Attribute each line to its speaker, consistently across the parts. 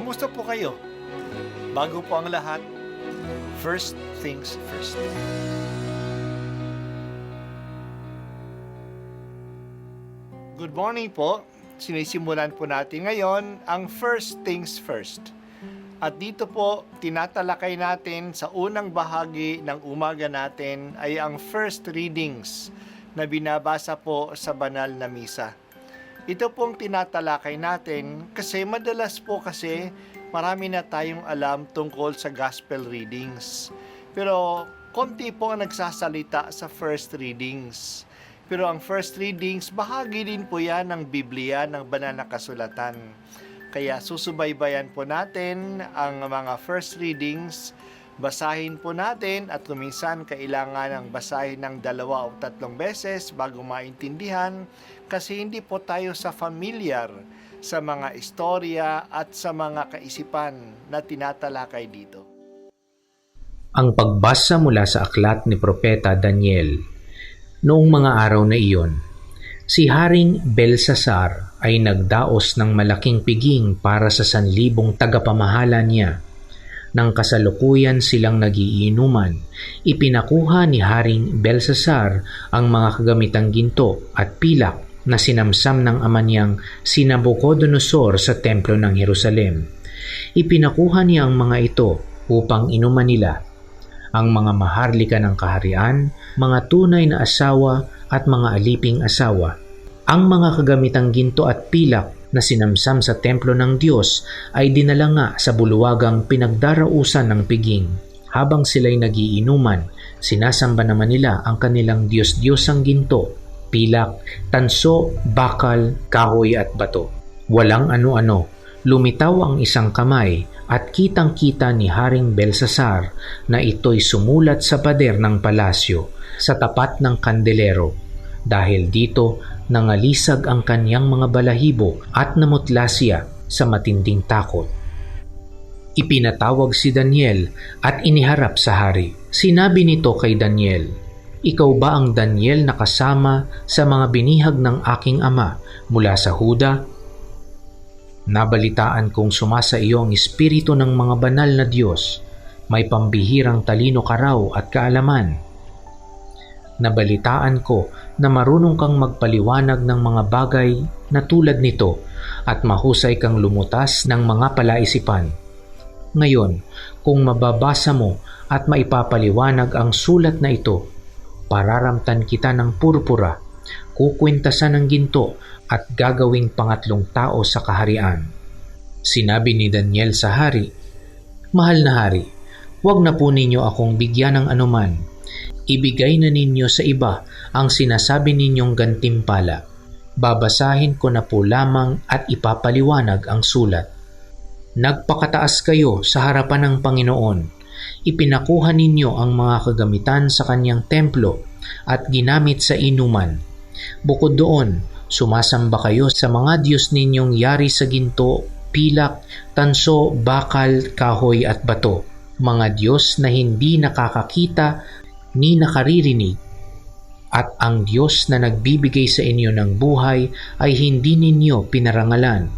Speaker 1: Kamusta po kayo? Bago po ang lahat, first things first. Good morning po. Sinisimulan po natin ngayon ang first things first. At dito po, tinatalakay natin sa unang bahagi ng umaga natin ay ang first readings na binabasa po sa banal na misa. Ito pong tinatalakay natin kasi madalas po kasi marami na tayong alam tungkol sa gospel readings. Pero konti po ang nagsasalita sa first readings. Pero ang first readings, bahagi din po yan ng Biblia, ng banal na kasulatan. Kaya susubaybayan po natin ang mga first readings, basahin po natin at kuminsan kailangan ng basahin ng 2 o 3 beses bago maintindihan kasi hindi po tayo familiar sa mga istorya at sa mga kaisipan na tinatalakay dito.
Speaker 2: Ang pagbasa mula sa aklat ni Propeta Daniel. Noong mga araw na iyon, si Haring Belsasar ay nagdaos ng malaking piging para sa 1,000 tagapamahala niya. Nang kasalukuyan silang nagiinuman, ipinakuha ni Haring Belsasar ang mga kagamitang ginto at pilak na sinamsam ng ama niyang si Nabucodonosor sa templo ng Jerusalem. Ipinakuha niya ang mga ito upang inuman nila ang mga maharlika ng kaharian, mga tunay na asawa at mga aliping asawa. Ang mga kagamitang ginto at pilak na sinamsam sa templo ng Diyos ay dinala nga sa bulwagang pinagdarausan ng piging. Habang sila'y nagiinuman, sinasamba naman nila ang kanilang Diyos-Diyosang ginto, pilak, tanso, bakal, kahoy at bato. Walang ano-ano, lumitaw ang isang kamay at kitang-kita ni Haring Belsasar na ito'y sumulat sa pader ng palasyo sa tapat ng kandelero. Dahil dito, nangalisag ang kanyang mga balahibo at namutla siya sa matinding takot. Ipinatawag si Daniel at iniharap sa hari. Sinabi nito kay Daniel, "Ikaw ba ang Daniel na kasama sa mga binihag ng aking ama mula sa Huda? Nabalitaan kong sumasa iyo ang espiritu ng mga banal na Diyos. May pambihirang talino ka raw at kaalaman. Nabalitaan ko na marunong kang magpaliwanag ng mga bagay na tulad nito at mahusay kang lumutas ng mga palaisipan. Ngayon, kung mababasa mo at maipapaliwanag ang sulat na ito, pararamtan kita ng purpura, kukwentasan ng ginto at gagawing pangatlong tao sa kaharian." Sinabi ni Daniel sa hari, "Mahal na hari, huwag na po ninyo akong bigyan ng anuman. Ibigay na ninyo sa iba ang sinasabi ninyong gantimpala. Babasahin ko na po lamang at ipapaliwanag ang sulat. Nagpakataas kayo sa harapan ng Panginoon. Ipinakuha ninyo ang mga kagamitan sa kanyang templo at ginamit sa inuman. Bukod doon, sumasamba kayo sa mga Diyos ninyong yari sa ginto, pilak, tanso, bakal, kahoy at bato. Mga Diyos na hindi nakakakita ni nakaririnig. At ang Diyos na nagbibigay sa inyo ng buhay ay hindi ninyo pinarangalan.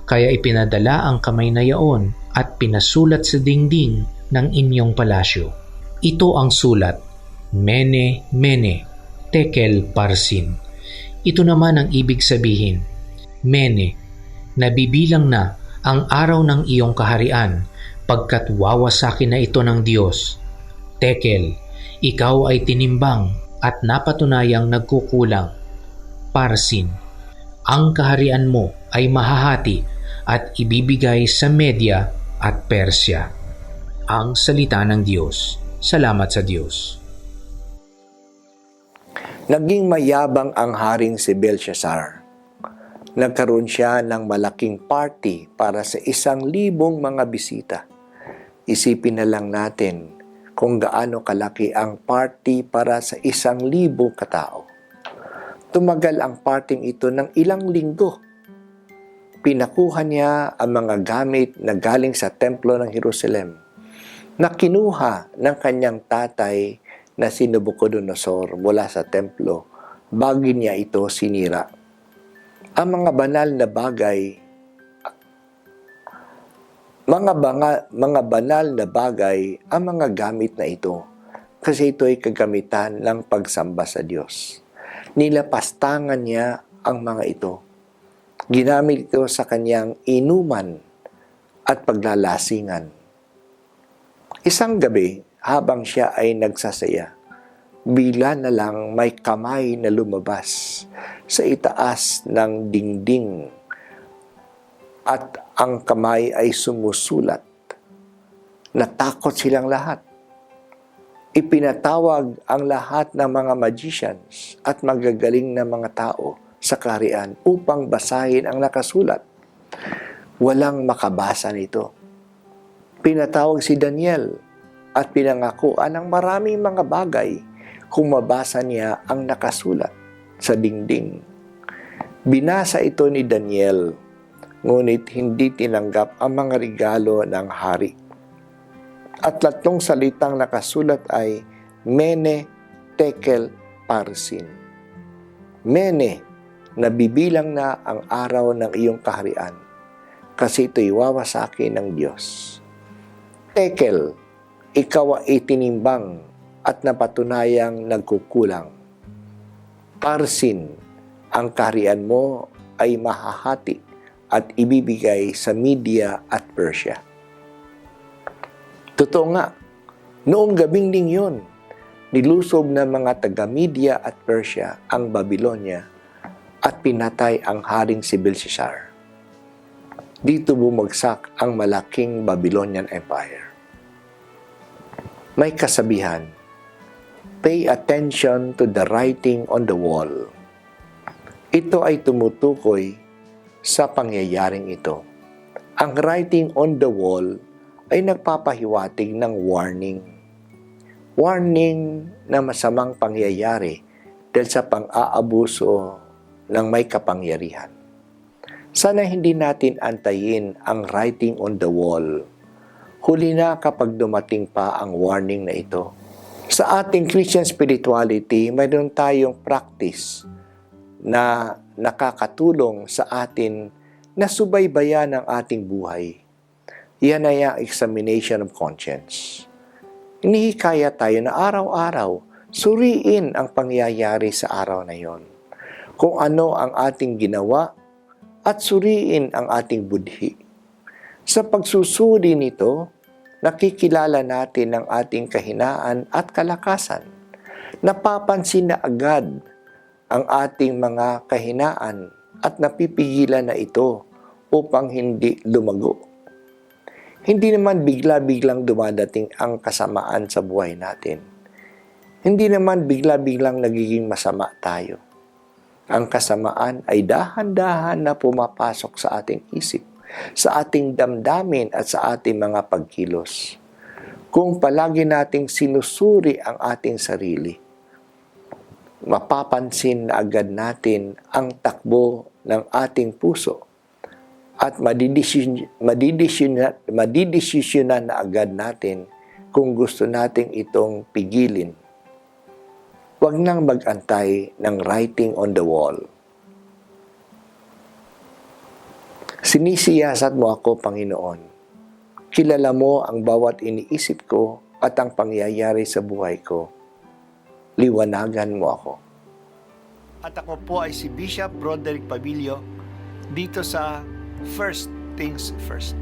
Speaker 2: Kaya ipinadala ang kamay na yaon at pinasulat sa dingding ng inyong palasyo. Ito ang sulat, Mene, Mene, Tekel, Parsin. Ito naman ang ibig sabihin, Mene, nabibilang na ang araw ng iyong kaharian pagkat wawasakin na ito ng Diyos. Tekel, ikaw ay tinimbang at napatunayang nagkukulang. Parsin, ang kaharian mo ay mahahati at ibibigay sa Media at Persya. Ang salita ng Diyos. Salamat sa Diyos.
Speaker 3: Naging mayabang ang haring si Belsasar. Nagkaroon siya ng malaking party para sa 1,000 mga bisita. Isipin na lang natin kung gaano kalaki ang party para sa 1,000 katao. Tumagal ang parting ito ng ilang linggo. Pinakuha niya ang mga gamit na galing sa templo ng Jerusalem na kinuha ng kanyang tatay na si Nabucodonosor mula sa templo bago niya ito sinira. Ang mga banal na bagay Mga banal na bagay ang mga gamit na ito kasi ito ay kagamitan ng pagsamba sa Diyos. Nilapastangan niya ang mga ito. Ginamit ito sa kanyang inuman at paglalasingan. Isang gabi, habang siya ay nagsasaya, bigla na lang may kamay na lumabas sa itaas ng dingding at ang kamay ay sumusulat. Natakot silang lahat. Ipinatawag ang lahat ng mga magicians at magagaling na mga tao sa kaharian upang basahin ang nakasulat. Walang makabasa nito. Pinatawag si Daniel at pinangakuan ng maraming mga bagay kung mabasa niya ang nakasulat sa dingding. Binasa ito ni Daniel, ngunit hindi tinanggap ang mga regalo ng hari. At tatlong salitang nakasulat ay Mene, Tekel, Parsin. Mene, nabibilang na ang araw ng iyong kaharian, kasi ito'y wawasakin ng Diyos. Tekel, ikaw ay itinimbang at napatunayang nagkukulang. Parsin, ang kaharian mo ay mahahati at ibibigay sa Media at Persia. Totoo nga, noong gabing ding yun, nilusob ng mga taga-Media at Persia ang Babylonia at pinatay ang haring si Belshazzar. Dito bumagsak ang malaking Babylonian Empire. May kasabihan, pay attention to the writing on the wall. Ito ay tumutukoy sa pangyayaring ito. Ang writing on the wall ay nagpapahiwatig ng warning. Warning na masamang pangyayari dahil sa pang-aabuso ng may kapangyarihan. Sana hindi natin antayin ang writing on the wall. Huli na kapag dumating pa ang warning na ito. Sa ating Christian spirituality, mayroon tayong practice na nakakatulong sa atin na subaybayan ang ating buhay. Yan ay ang examination of conscience. Inihikaya tayo na araw-araw, suriin ang pangyayari sa araw na yon. Kung ano ang ating ginawa at suriin ang ating budhi. Sa pagsusuri nito, nakikilala natin ang ating kahinaan at kalakasan. Napapansin na agad ang ating mga kahinaan at napipigilan na ito upang hindi lumago. Hindi naman bigla-biglang dumadating ang kasamaan sa buhay natin. Hindi naman bigla-biglang nagiging masama tayo. Ang kasamaan ay dahan-dahan na pumapasok sa ating isip, sa ating damdamin at sa ating mga pagkilos. Kung palagi nating sinusuri ang ating sarili, mapapansin na agad natin ang takbo ng ating puso at madidesisyonan na agad natin kung gusto nating itong pigilin. Huwag nang mag-antay ng writing on the wall. Sinisiyasat mo ako, Panginoon. Kilala mo ang bawat iniisip ko at ang pangyayari sa buhay ko. Liwanagan mo ako.
Speaker 1: At ako po ay si Bishop Broderick Pabilio dito sa First Things First.